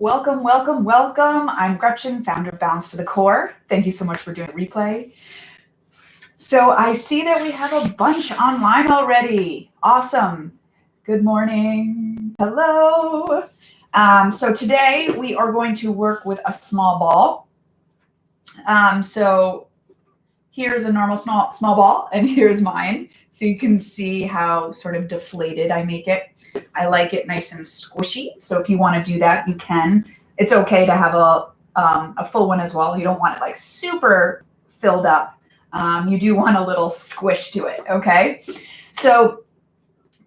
Welcome, welcome, welcome. I'm Gretchen, founder of Balance to the Core. Thank you so much for doing the replay. So I see that we have a bunch online already. Awesome. Good morning. Hello. So today we are going to work with a small ball. So here's a normal small ball, and here's mine. So you can see how sort of deflated I make it. I like it nice and squishy. So if you want to do that, you can. It's okay to have a full one as well. You don't want it like super filled up. You do want a little squish to it, okay? So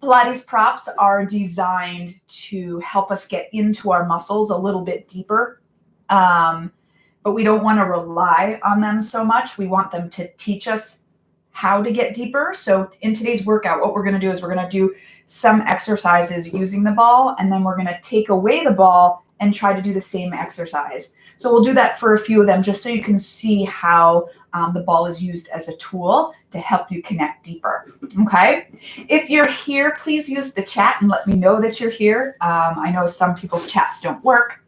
Pilates props are designed to help us get into our muscles a little bit deeper. But we don't want to rely on them so much. We want them to teach us how to get deeper. So in today's workout, what we're going to do is we're going to do some exercises using the ball, and then we're going to take away the ball and try to do the same exercise. So we'll do that for a few of them just so you can see how the ball is used as a tool to help you connect deeper, okay? If you're here, please use the chat and let me know that you're here. I know some people's chats don't work,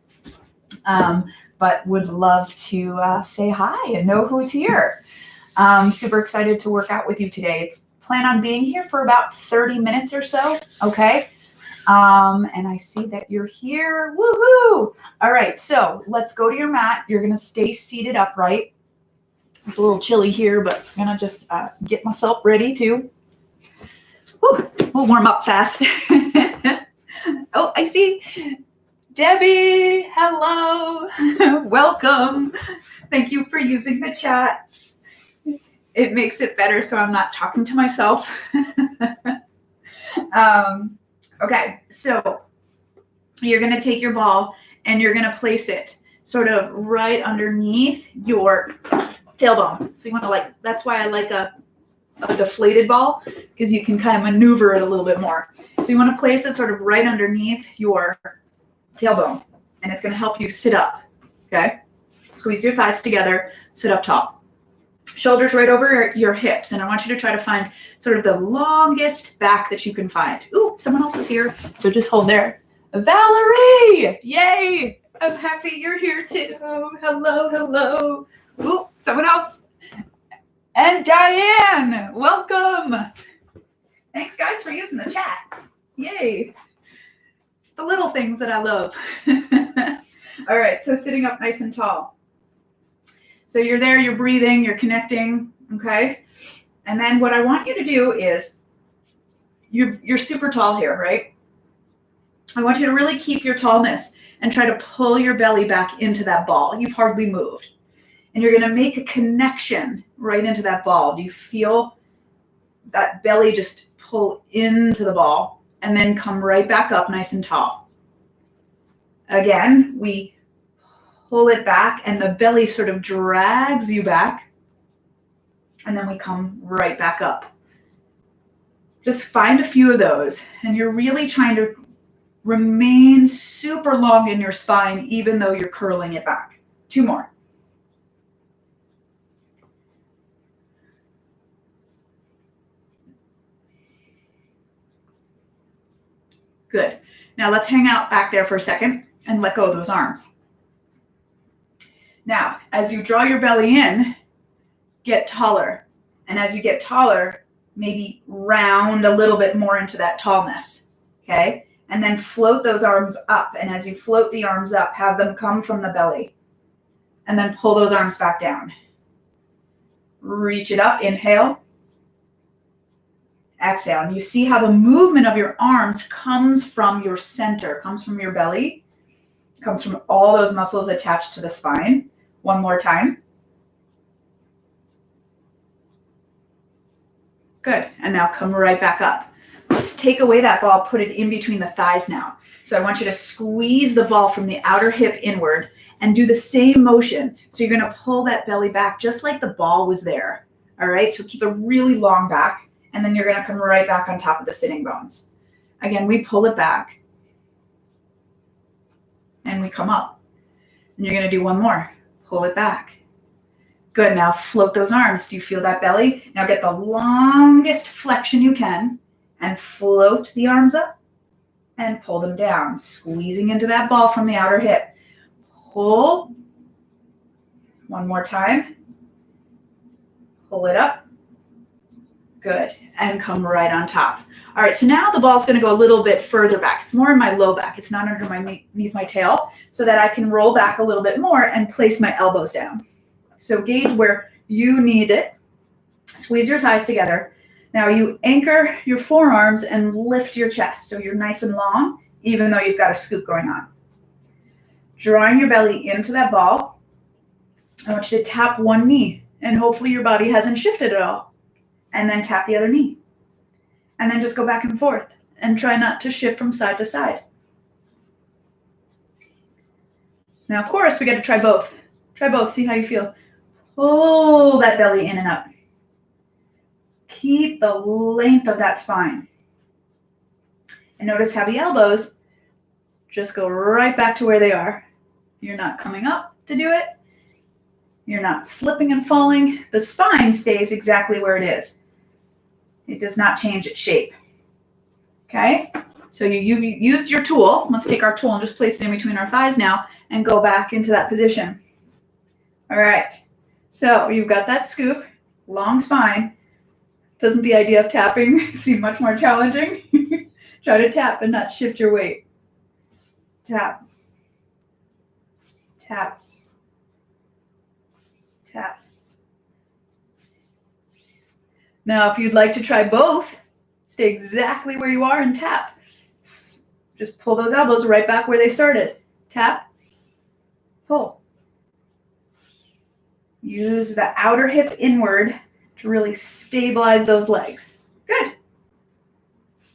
but would love to say hi and know who's here. Super excited to work out with you today. Plan on being here for about 30 minutes or so, okay? And I see that you're here. Woohoo! All right, so let's go to your mat. You're gonna stay seated upright. It's a little chilly here, but I'm gonna just get myself ready to. We'll warm up fast. Oh, I see Debbie. Hello. Welcome. Thank you for using the chat. It makes it better so I'm not talking to myself. Okay, so you're going to take your ball and you're going to place it sort of right underneath your tailbone. So you want to that's why I like a deflated ball, because you can kind of maneuver it a little bit more. So you want to place it sort of right underneath your tailbone, and it's going to help you sit up, okay? Squeeze your thighs together, sit up tall. Shoulders right over your hips, and I want you to try to find sort of the longest back that you can find. Ooh, someone else is here, so just hold there. Valerie! Yay! I'm happy you're here too. Hello, hello. Ooh, someone else. And Diane, welcome. Thanks, guys, for using the chat. Yay. It's the little things that I love. All right, so sitting up nice and tall. So you're there, you're breathing, you're connecting, okay? And then what I want you to do is, you're super tall here, right? I want you to really keep your tallness and try to pull your belly back into that ball. You've hardly moved. And you're gonna make a connection right into that ball. Do you feel that belly just pull into the ball and then come right back up nice and tall? Again, we pull it back and the belly sort of drags you back, and then we come right back up. Just find a few of those, and you're really trying to remain super long in your spine even though you're curling it back. 2 more. Good. Now let's hang out back there for a second and let go of those arms. Now, as you draw your belly in, get taller. And as you get taller, maybe round a little bit more into that tallness, okay? And then float those arms up. And as you float the arms up, have them come from the belly. And then pull those arms back down. Reach it up, inhale. Exhale. And you see how the movement of your arms comes from your center, comes from your belly, comes from all those muscles attached to the spine. 1 more time. Good. And now come right back up. Let's take away that ball, put it in between the thighs now. So I want you to squeeze the ball from the outer hip inward and do the same motion. So you're going to pull that belly back just like the ball was there. All right. So keep a really long back, and then you're going to come right back on top of the sitting bones. Again, we pull it back and we come up. And you're going to do 1 more. Pull it back. Good. Now float those arms. Do you feel that belly? Now get the longest flexion you can and float the arms up and pull them down, squeezing into that ball from the outer hip. Pull. One more time. Pull it up. Good. And come right on top. All right, so now the ball's going to go a little bit further back. It's more in my low back. It's not underneath my tail, so that I can roll back a little bit more and place my elbows down. So gauge where you need it. Squeeze your thighs together. Now you anchor your forearms and lift your chest so you're nice and long, even though you've got a scoop going on. Drawing your belly into that ball, I want you to tap one knee, and hopefully your body hasn't shifted at all. And then tap the other knee. And then just go back and forth and try not to shift from side to side. Now, of course, we got to try both. Try both, see how you feel. Pull that belly in and up. Keep the length of that spine. And notice how the elbows just go right back to where they are. You're not coming up to do it. You're not slipping and falling. The spine stays exactly where it is. It does not change its shape. Okay? So you've used your tool. Let's take our tool and just place it in between our thighs now and go back into that position. All right. So you've got that scoop, long spine. Doesn't the idea of tapping seem much more challenging? Try to tap and not shift your weight. Tap. Tap. Tap. Now, if you'd like to try both, stay exactly where you are and tap. Just pull those elbows right back where they started. Tap, pull. Use the outer hip inward to really stabilize those legs. Good.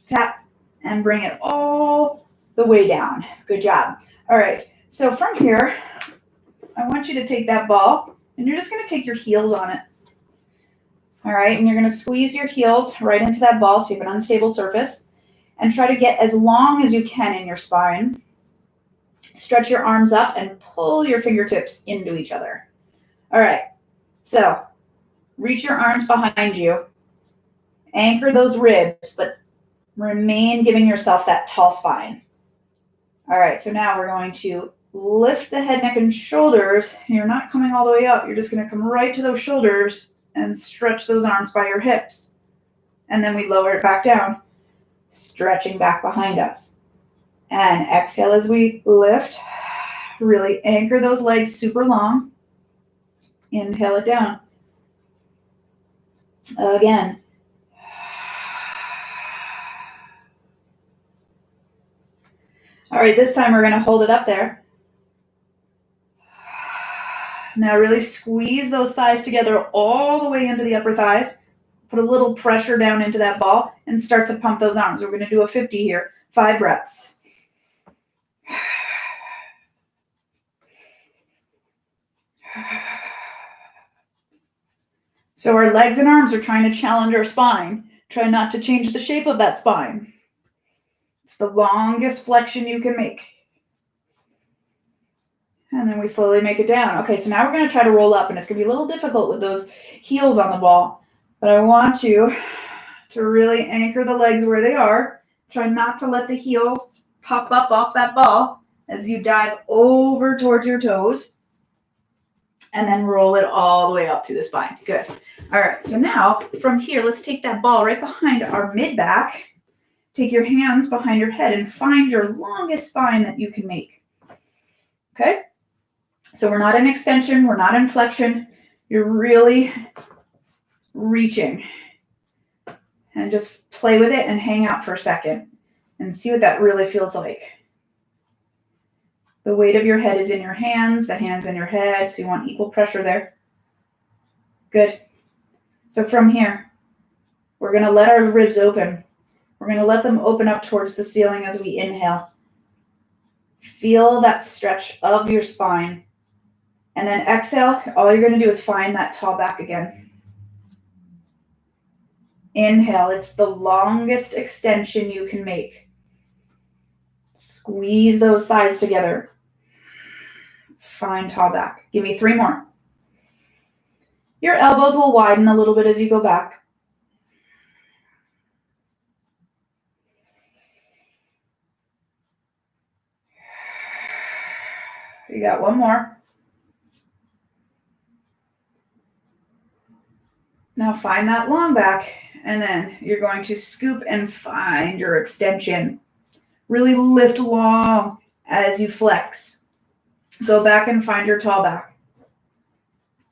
Tap and bring it all the way down. Good job. All right, so from here, I want you to take that ball and you're just going to take your heels on it. All right, and you're going to squeeze your heels right into that ball so you have an unstable surface and try to get as long as you can in your spine. Stretch your arms up and pull your fingertips into each other. All right, so reach your arms behind you. Anchor those ribs, but remain giving yourself that tall spine. All right, so now we're going to lift the head, neck, and shoulders. You're not coming all the way up. You're just going to come right to those shoulders and stretch those arms by your hips. And then we lower it back down, stretching back behind us. And exhale as we lift. Really anchor those legs super long. Inhale it down. Again. All right, this time we're going to hold it up there. Now really squeeze those thighs together all the way into the upper thighs. Put a little pressure down into that ball and start to pump those arms. We're going to do a 50 here. 5 breaths. So our legs and arms are trying to challenge our spine. Try not to change the shape of that spine. It's the longest flexion you can make. And then we slowly make it down. Okay, so now we're going to try to roll up, and it's going to be a little difficult with those heels on the ball. But I want you to really anchor the legs where they are. Try not to let the heels pop up off that ball as you dive over towards your toes. And then roll it all the way up through the spine. Good. All right, so now from here, let's take that ball right behind our mid-back. Take your hands behind your head and find your longest spine that you can make. Okay? So we're not in extension, we're not in flexion. You're really reaching. And just play with it and hang out for a second and see what that really feels like. The weight of your head is in your hands, the hands in your head, so you want equal pressure there. Good. So from here, we're going to let our ribs open. We're going to let them open up towards the ceiling as we inhale. Feel that stretch of your spine. And then exhale, all you're going to do is find that tall back again. Inhale, it's the longest extension you can make. Squeeze those thighs together. Find tall back. Give me 3 more. Your elbows will widen a little bit as you go back. You got one more. Now find that long back, and then you're going to scoop and find your extension. Really lift long as you flex. Go back and find your tall back.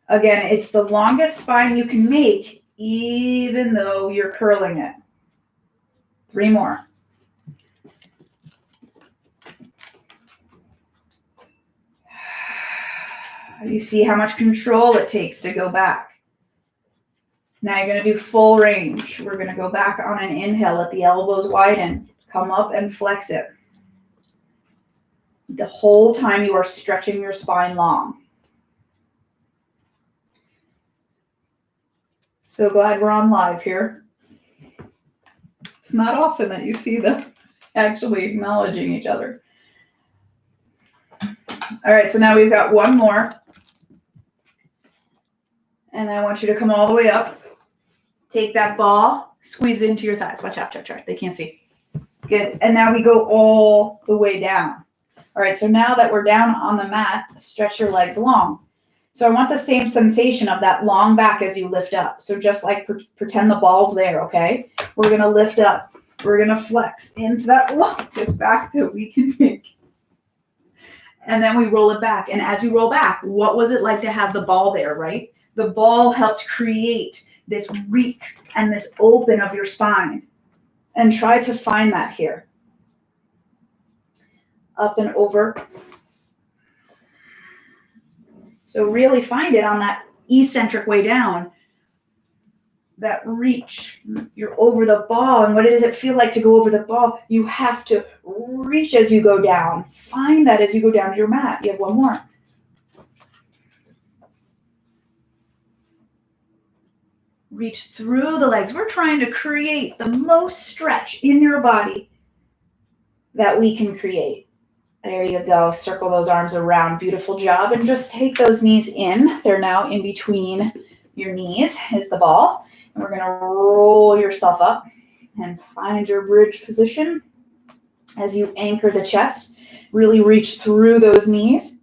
Again, it's the longest spine you can make, even though you're curling it. 3 more. You see how much control it takes to go back. Now you're going to do full range. We're going to go back on an inhale. Let the elbows widen. Come up and flex it. The whole time you are stretching your spine long. So glad we're on live here. It's not often that you see them actually acknowledging each other. All right, so now we've got one more. And I want you to come all the way up. Take that ball, squeeze it into your thighs. Watch out, they can't see. Good, and now we go all the way down. All right, so now that we're down on the mat, stretch your legs long. So I want the same sensation of that long back as you lift up. So just like pretend the ball's there, okay? We're going to lift up. We're going to flex into that longest back that we can make. And then we roll it back. And as you roll back, what was it like to have the ball there, right? The ball helped create this reach and this open of your spine. And try to find that here. Up and over. So really find it on that eccentric way down. That reach. You're over the ball. And what does it feel like to go over the ball? You have to reach as you go down. Find that as you go down to your mat. You have one more. Reach through the legs. We're trying to create the most stretch in your body that we can create. There you go. Circle those arms around. Beautiful job. And just take those knees in. They're now in between your knees is the ball. And we're going to roll yourself up and find your bridge position as you anchor the chest. Really reach through those knees.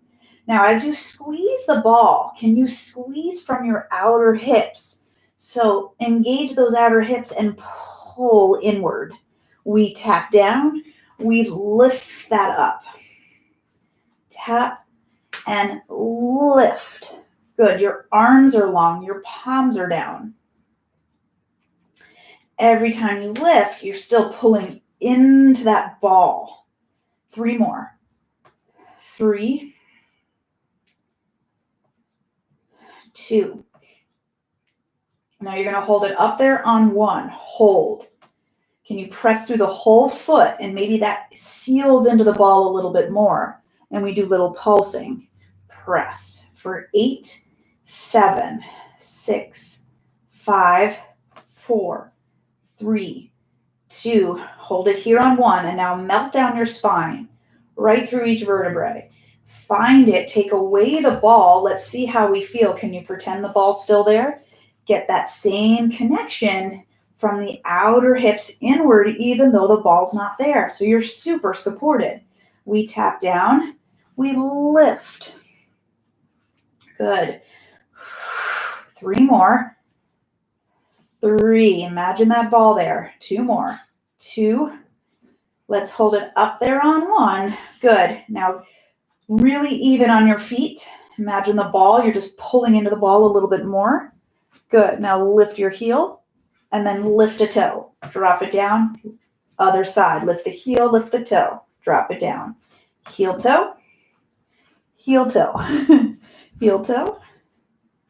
Now, as you squeeze the ball, can you squeeze from your outer hips? So engage those outer hips and pull inward. We tap down. We lift that up. Tap and lift. Good. Your arms are long. Your palms are down. Every time you lift, you're still pulling into that ball. 3 more. 3, 2. Now you're going to hold it up there on 1. Hold. Can you press through the whole foot? And maybe that seals into the ball a little bit more. And we do little pulsing. Press for 8, 7, 6, 5, 4, 3, 2. Hold it here on 1. And now melt down your spine right through each vertebrae. Find it. Take away the ball. Let's see how we feel. Can you pretend the ball's still there? Get that same connection from the outer hips inward, even though the ball's not there. So you're super supported. We tap down. We lift. Good. 3 more. 3. Imagine that ball there. 2 more. 2. Let's hold it up there on 1. Good. Now, really even on your feet. Imagine the ball. You're just pulling into the ball a little bit more. Good. Now lift your heel and then lift a toe. Drop it down. Other side. Lift the heel, lift the toe. Drop it down. Heel toe. Heel toe. Heel toe.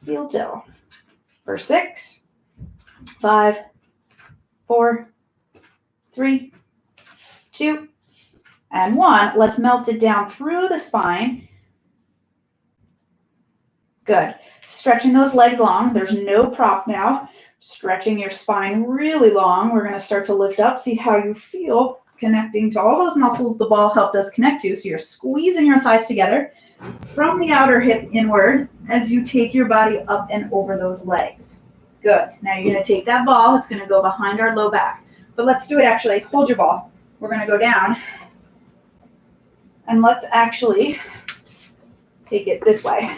Heel toe. For 6, 5, 4, 3, 2, and 1. Let's melt it down through the spine. Good. Stretching those legs long. There's no prop now. Stretching your spine really long. We're going to start to lift up. See how you feel connecting to all those muscles the ball helped us connect to. So you're squeezing your thighs together from the outer hip inward as you take your body up and over those legs. Good. Now you're going to take that ball. It's going to go behind our low back. But let's do it actually. Hold your ball. We're going to go down. And let's actually take it this way.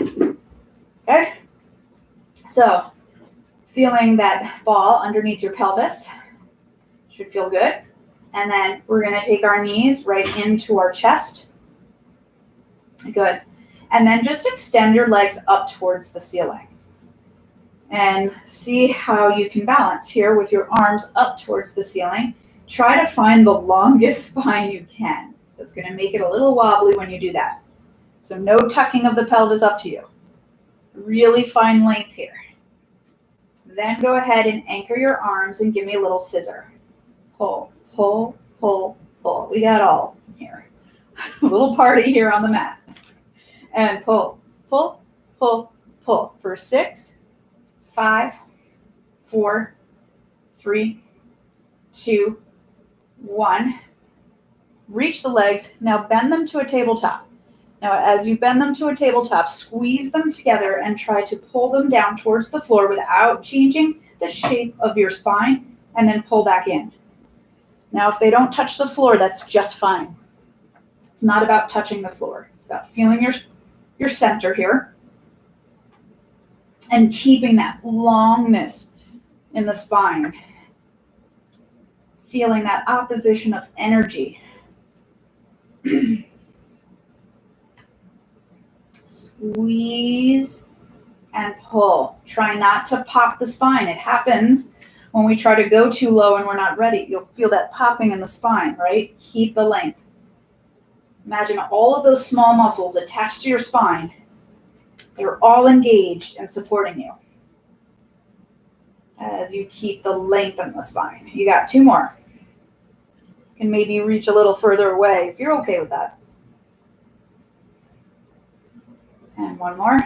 Okay? So, feeling that ball underneath your pelvis should feel good. And then we're going to take our knees right into our chest. Good. And then just extend your legs up towards the ceiling. And see how you can balance here with your arms up towards the ceiling. Try to find the longest spine you can. So it's going to make it a little wobbly when you do that. So no tucking of the pelvis up to you. Really find length here. Then go ahead and anchor your arms and give me a little scissor. Pull, pull, pull, pull. We got all here. A little party here on the mat. And pull, pull, pull, pull. For 6, 5, 4, 3, 2, 1. Reach the legs. Now bend them to a tabletop. Now as you bend them to a tabletop, squeeze them together and try to pull them down towards the floor without changing the shape of your spine, and then pull back in. Now if they don't touch the floor, that's just fine. It's not about touching the floor. It's about feeling your center here and keeping that longness in the spine. Feeling that opposition of energy. Squeeze and pull. Try not to pop the spine. It happens when we try to go too low and we're not ready. You'll feel that popping in the spine, right? Keep the length. Imagine all of those small muscles attached to your spine. They're all engaged and supporting you as you keep the length in the spine. You got 2 more. You can maybe reach a little further away if you're okay with that. And 1 more.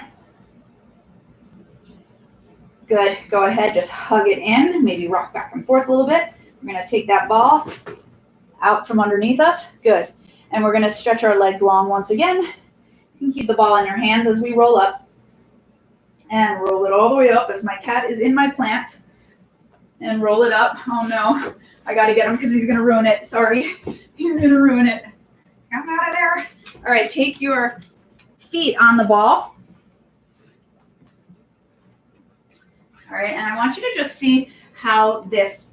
Good. Go ahead, just hug it in. Maybe rock back and forth a little bit. We're going to take that ball out from underneath us. Good. And we're going to stretch our legs long once again. You can keep the ball in your hands as we roll up. And roll it all the way up as my cat is in my plant. And roll it up. Oh no, I got to get him because he's going to ruin it. Sorry. He's going to ruin it. Come out of there. All right, take your feet on the ball. All right, and I want you to just see how this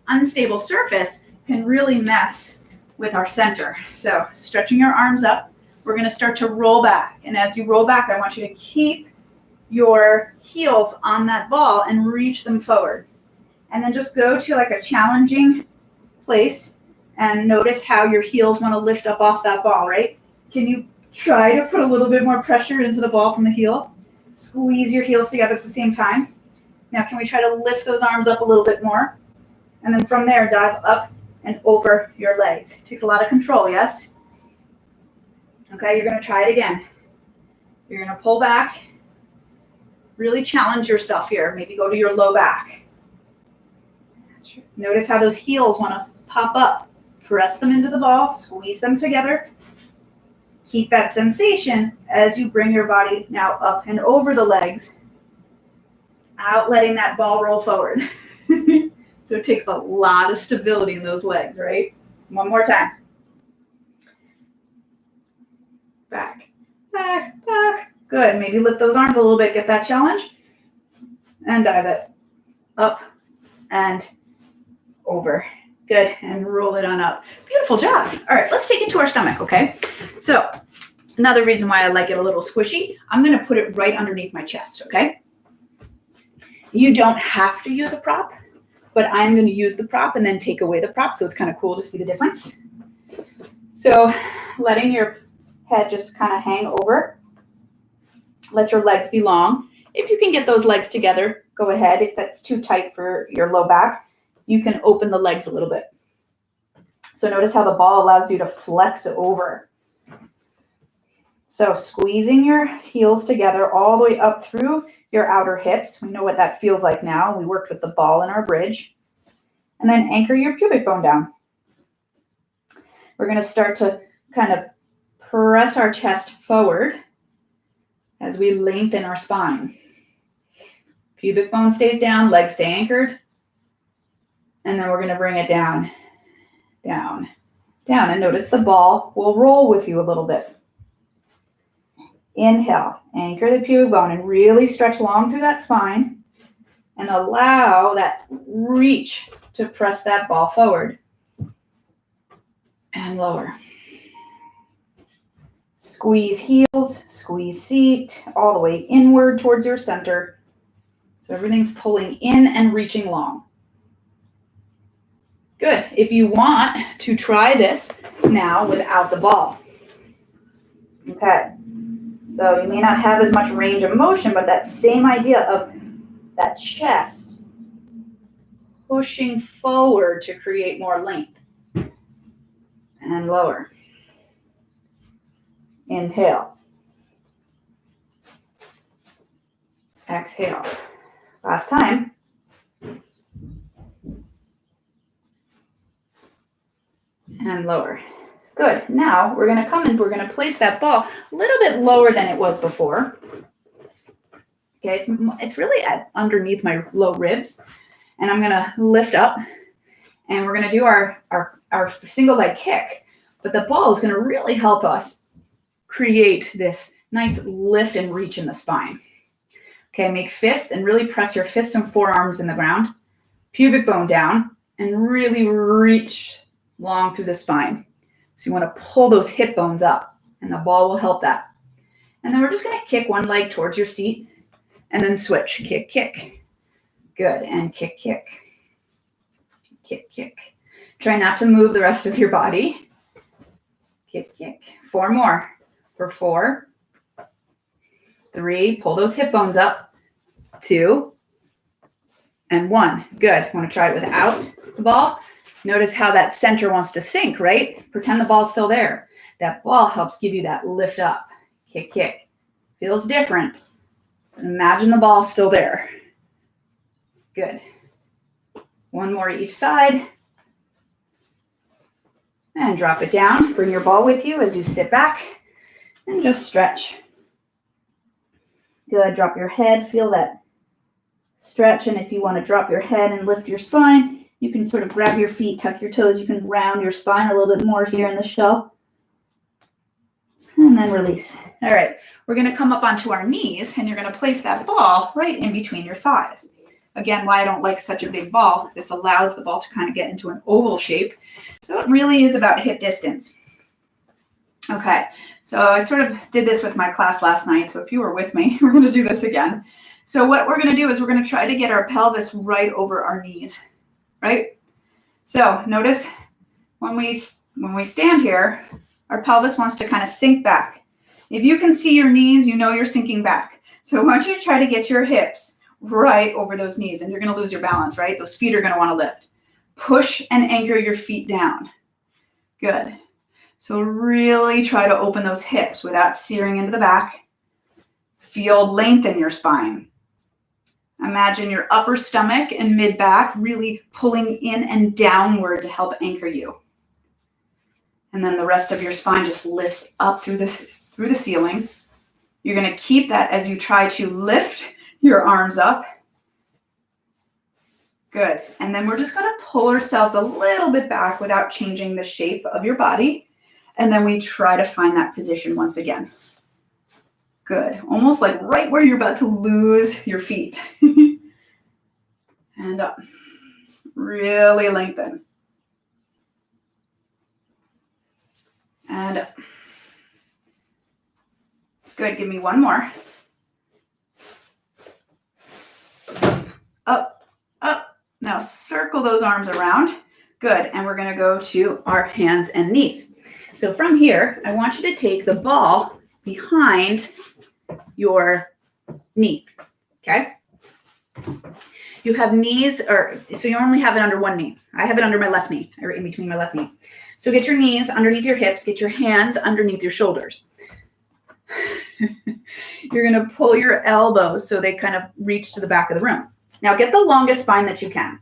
unstable surface can really mess with our center. So stretching your arms up, we're going to start to roll back. And as you roll back, I want you to keep your heels on that ball and reach them forward. And then just go to like a challenging place and notice how your heels want to lift up off that ball, right? Can you try to put a little bit more pressure into the ball from the heel? Squeeze your heels together at the same time. Now can we try to lift those arms up a little bit more? And then from there, dive up and over your legs. It takes a lot of control, yes? Okay, you're going to try it again. You're going to pull back. Really challenge yourself here. Maybe go to your low back. Notice how those heels want to pop up. Press them into the ball. Squeeze them together. Keep that sensation as you bring your body now up and over the legs, out letting that ball roll forward. So it takes a lot of stability in those legs, right? 1 more time. Back, back, back. Good. Maybe lift those arms a little bit. Get that challenge. And dive it up and over. Good. And roll it on up. Beautiful job. All right, let's take it to our stomach, okay? So another reason why I like it a little squishy, I'm going to put it right underneath my chest, okay? You don't have to use a prop, but I'm going to use the prop and then take away the prop, so it's kind of cool to see the difference. So letting your head just kind of hang over. Let your legs be long. If you can get those legs together, go ahead. If that's too tight for your low back, you can open the legs a little bit. So notice how the ball allows you to flex over. So squeezing your heels together all the way up through your outer hips. We know what that feels like now. We worked with the ball in our bridge. And then anchor your pubic bone down. We're going to start to kind of press our chest forward as we lengthen our spine. Pubic bone stays down, legs stay anchored. And then we're going to bring it down, down, down. And notice the ball will roll with you a little bit. Inhale, anchor the pubic bone and really stretch long through that spine and allow that reach to press that ball forward. And lower. Squeeze heels, squeeze seat, all the way inward towards your center. So everything's pulling in and reaching long. Good. If you want to try this now without the ball. Okay. So you may not have as much range of motion, but that same idea of that chest pushing forward to create more length. And lower. Inhale. Exhale. Last time. And lower. Good. Now we're going to come and we're going to place that ball a little bit lower than it was before. Okay, it's really underneath my low ribs. And I'm going to lift up and we're going to do our single leg kick. But the ball is going to really help us create this nice lift and reach in the spine. Okay, make fists and really press your fists and forearms in the ground. Pubic bone down and really reach long through the spine. So you want to pull those hip bones up and the ball will help that. And then we're just going to kick one leg towards your seat and then switch. Kick, kick. Good. And kick, kick. Kick, kick. Try not to move the rest of your body. Kick, kick. 4 more. For 4, 3, pull those hip bones up, 2, and 1. Good. Want to try it without the ball? Notice how that center wants to sink, right? Pretend the ball's still there. That ball helps give you that lift up. Kick, kick. Feels different. Imagine the ball still there. Good. 1 more each side. And drop it down. Bring your ball with you as you sit back. And just stretch. Good. Drop your head. Feel that stretch. And if you want to drop your head and lift your spine, you can sort of grab your feet, tuck your toes. You can round your spine a little bit more here in the shell. And then release. All right. We're going to come up onto our knees, and you're going to place that ball right in between your thighs. Again, why I don't like such a big ball. This allows the ball to kind of get into an oval shape. So it really is about hip distance. Okay, so I sort of did this with my class last night. So if you were with me, we're going to do this again. So what we're going to do is we're going to try to get our pelvis right over our knees, right? So notice when we stand here, our pelvis wants to kind of sink back. If you can see your knees, you know you're sinking back. So I want you to try to get your hips right over those knees, and you're going to lose your balance, right? Those feet are going to want to lift. Push and anchor your feet down. Good. So really try to open those hips without searing into the back. Feel length in your spine. Imagine your upper stomach and mid-back really pulling in and downward to help anchor you. And then the rest of your spine just lifts up through the ceiling. You're going to keep that as you try to lift your arms up. Good. And then we're just going to pull ourselves a little bit back without changing the shape of your body. And then we try to find that position once again. Good. Almost like right where you're about to lose your feet. And up. Really lengthen. And up. Good. Give me 1 more. Up, up. Now circle those arms around. Good. And we're going to go to our hands and knees. So from here, I want you to take the ball behind your knee. Okay? You have knees, so you only have it under one knee. I have it under my left knee, or in between my left knee. So get your knees underneath your hips. Get your hands underneath your shoulders. You're going to pull your elbows so they kind of reach to the back of the room. Now get the longest spine that you can.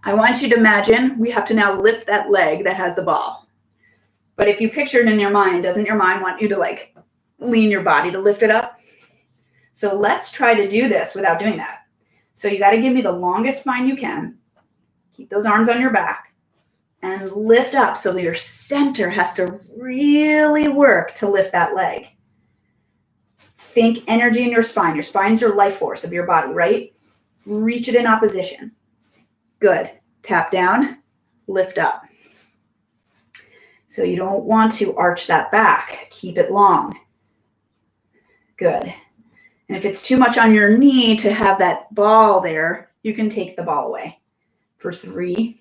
I want you to imagine we have to now lift that leg that has the ball. But if you picture it in your mind, doesn't your mind want you to like lean your body to lift it up? So let's try to do this without doing that. So you got to give me the longest spine you can. Keep those arms on your back and lift up so that your center has to really work to lift that leg. Think energy in your spine. Your spine's your life force of your body, right? Reach it in opposition. Good. Tap down, lift up. So you don't want to arch that back. Keep it long. Good. And if it's too much on your knee to have that ball there, you can take the ball away. For 3,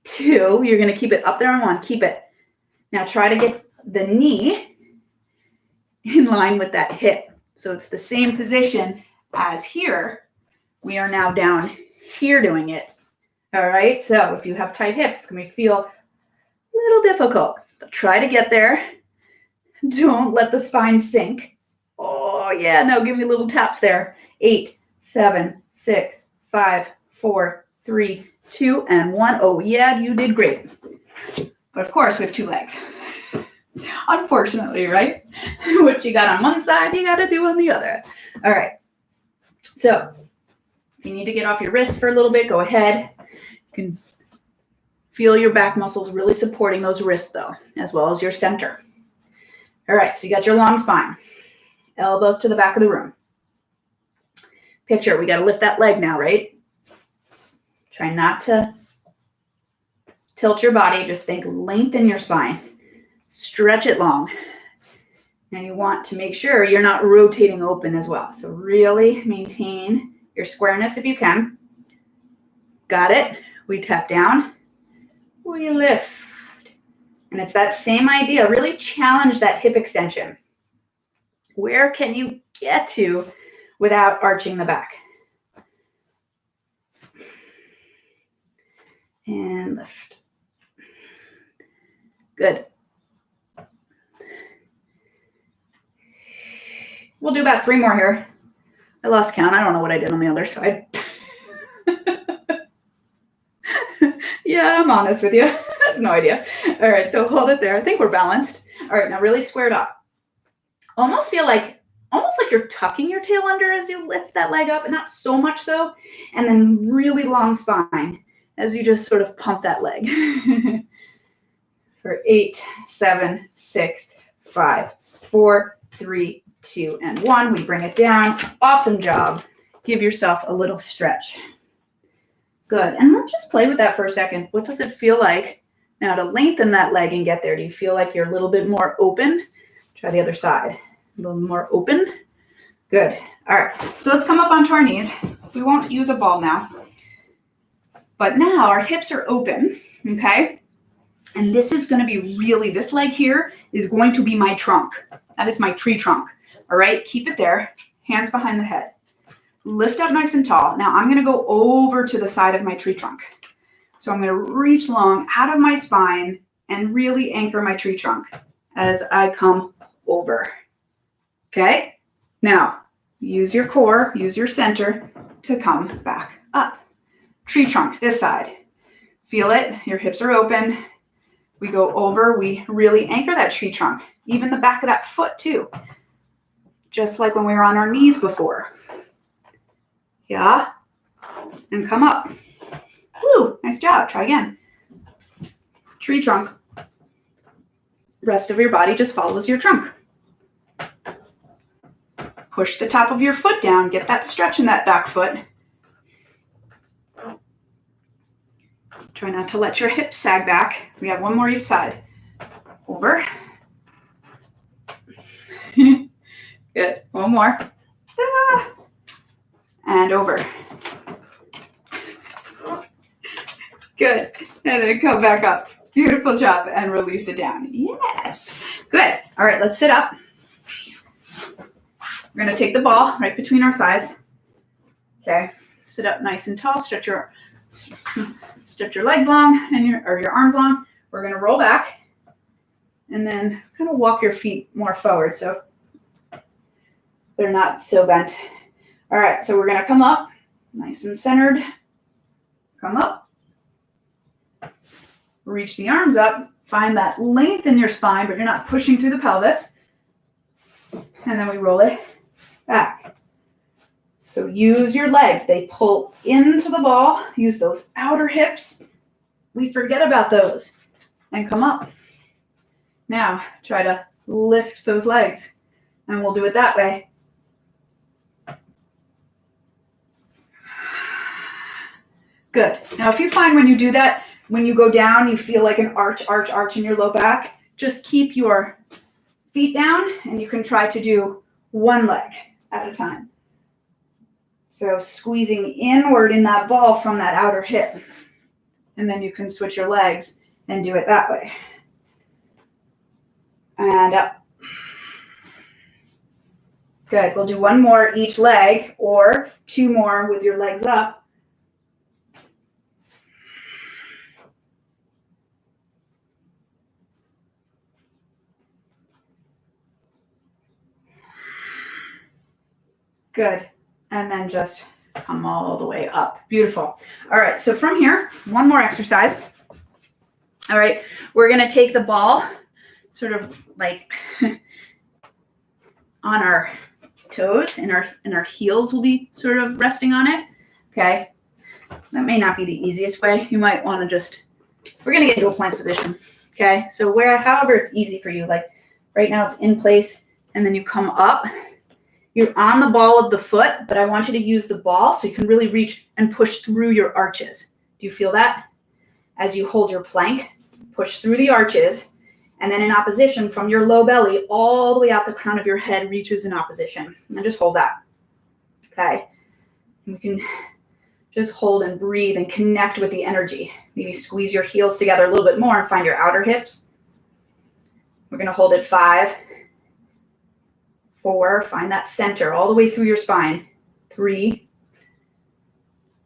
2, you're going to keep it up there on 1. Keep it. Now try to get the knee in line with that hip. So it's the same position as here. We are now down here doing it. All right. So if you have tight hips, it's going to feel a little difficult, but try to get there. Don't let the spine sink. Oh yeah. Now give me little taps there. 8, 7, 6, 5, 4, 3, 2, and 1. Oh yeah, you did great. But of course we have 2 legs. Unfortunately, right? What you got on one side, you got to do on the other. All right. So if you need to get off your wrist for a little bit, go ahead. You can feel your back muscles really supporting those wrists though, as well as your center. All right. So you got your long spine, elbows to the back of the room. Picture, we got to lift that leg now, right? Try not to tilt your body. Just think lengthen your spine. Stretch it long. Now you want to make sure you're not rotating open as well. So really maintain your squareness if you can. Got it? We tap down. We lift. And it's that same idea. Really challenge that hip extension. Where can you get to without arching the back? And lift. Good. We'll do about 3 more here. I lost count. I don't know what I did on the other side. Yeah, I'm honest with you. No idea. All right, so hold it there. I think we're balanced. All right, now really squared up. Almost like you're tucking your tail under as you lift that leg up, and not so much so. And then really long spine as you just sort of pump that leg. For 8, 7, 6, 5, 4, 3, 2, and 1. We bring it down. Awesome job. Give yourself a little stretch. Good. And let's just play with that for a second. What does it feel like now to lengthen that leg and get there? Do you feel like you're a little bit more open? Try the other side. A little more open. Good. All right. So let's come up onto our knees. We won't use a ball now. But now our hips are open. Okay. And this is going to be really, this leg here is going to be my trunk. That is my tree trunk. All right. Keep it there. Hands behind the head. Lift up nice and tall. Now I'm going to go over to the side of my tree trunk. So I'm going to reach long out of my spine and really anchor my tree trunk as I come over. Okay. Now use your core, use your center to come back up. Tree trunk this side. Feel it. Your hips are open. We go over. We really anchor that tree trunk. Even the back of that foot too. Just like when we were on our knees before. Yeah. And come up. Woo, nice job. Try again. Tree trunk. Rest of your body just follows your trunk. Push the top of your foot down. Get that stretch in that back foot. Try not to let your hips sag back. We have 1 more each side. Over. Good. 1 more. Ah. And over. Good. And then come back up. Beautiful job. And release it down. Yes. Good. All right, let's sit up. We're going to take the ball right between our thighs. Okay. Sit up nice and tall. Stretch your legs long and your arms long. We're going to roll back and then kind of walk your feet more forward so they're not so bent. All right, so we're going to come up nice and centered. Come up. Reach the arms up. Find that length in your spine, but you're not pushing through the pelvis. And then we roll it back. So use your legs. They pull into the ball. Use those outer hips. We forget about those. And come up. Now, try to lift those legs. And we'll do it that way. Good. Now, if you find when you do that, when you go down, you feel like an arch in your low back, just keep your feet down and you can try to do one leg at a time. So squeezing inward in that ball from that outer hip. And then you can switch your legs and do it that way. And up. Good. We'll do one more each leg or two more with your legs up. Good. And then just come all the way up. Beautiful. All right. So from here, one more exercise. All right. We're going to take the ball sort of like on our toes and our heels will be sort of resting on it. Okay. That may not be the easiest way. You might want to just, we're going to get into a plank position. Okay. So however it's easy for you, like right now it's in place and then you come up. You're on the ball of the foot, but I want you to use the ball so you can really reach and push through your arches. Do you feel that? As you hold your plank, push through the arches, and then in opposition from your low belly all the way out the crown of your head reaches in opposition. And just hold that. Okay. And we can just hold and breathe and connect with the energy. Maybe squeeze your heels together a little bit more and find your outer hips. We're going to hold it 5, 4, find that center all the way through your spine. 3,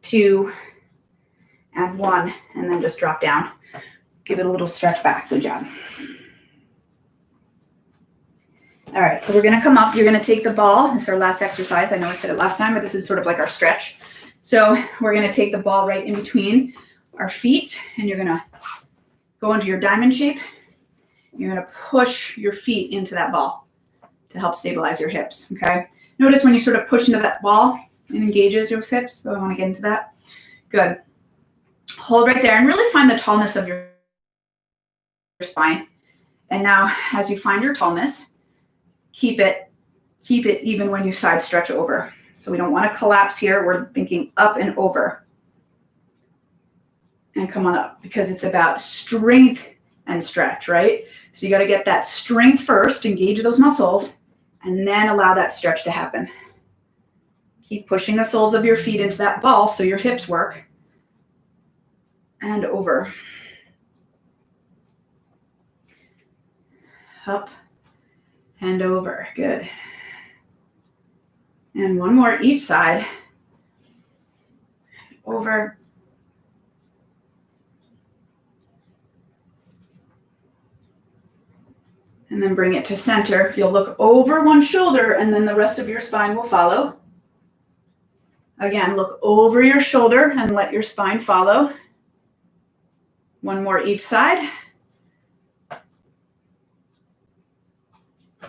2, and 1, and then just drop down. Give it a little stretch back. Good job. All right, so we're going to come up. You're going to take the ball. This is our last exercise. I know I said it last time, but this is sort of like our stretch. So we're going to take the ball right in between our feet, and you're going to go into your diamond shape. You're going to push your feet into that ball to help stabilize your hips, okay? Notice when you sort of push into that ball, it engages your hips, so I want to get into that. Good. Hold right there and really find the tallness of your spine. And now as you find your tallness, keep it even when you side stretch over. So we don't want to collapse here. We're thinking up and over. And come on up because it's about strength and stretch, right? So you got to get that strength first, engage those muscles, and then allow that stretch to happen. Keep pushing the soles of your feet into that ball so your hips work. And over. Up and over. Good. And one more each side. Over. And then bring it to center. You'll look over one shoulder and then the rest of your spine will follow. Again, look over your shoulder and let your spine follow. One more each side.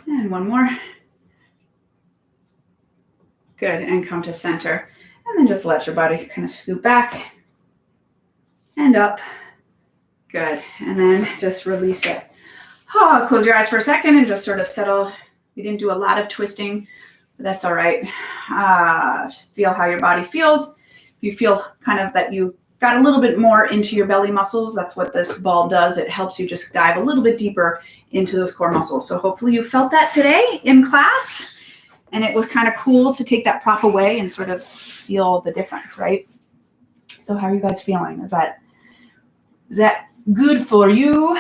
And one more. Good, and come to center. And then just let your body kind of scoot back and up. Good, and then just release it. Oh, close your eyes for a second and just sort of settle. We didn't do a lot of twisting, but that's all right. Just feel how your body feels. If you feel kind of that you got a little bit more into your belly muscles, that's what this ball does. It helps you just dive a little bit deeper into those core muscles. So hopefully you felt that today in class. And it was kind of cool to take that prop away and sort of feel the difference, right? So how are you guys feeling? Is that good for you?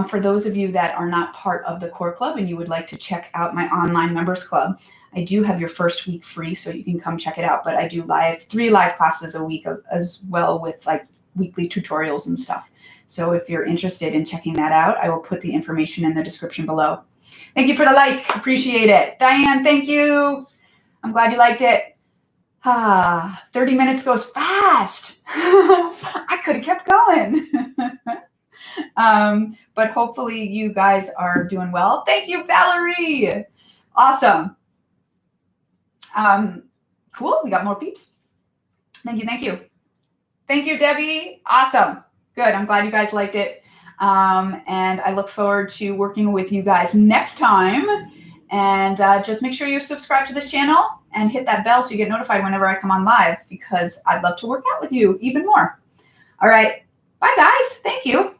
For those of you that are not part of the Core Club and you would like to check out my online members club, I do have your first week free, so you can come check it out. But I do 3 live classes a week as well with like weekly tutorials and stuff. So if you're interested in checking that out, I will put the information in the description below. Thank you for the like. Appreciate it. Diane, thank you. I'm glad you liked it. 30 minutes goes fast. I could have kept going. But hopefully you guys are doing well. Thank you, Valerie. Awesome. Cool. We got more peeps. Thank you. Thank you. Thank you, Debbie. Awesome. Good. I'm glad you guys liked it. And I look forward to working with you guys next time. And just make sure you subscribe to this channel and hit that bell so you get notified whenever I come on live, because I'd love to work out with you even more. All right. Bye, guys. Thank you.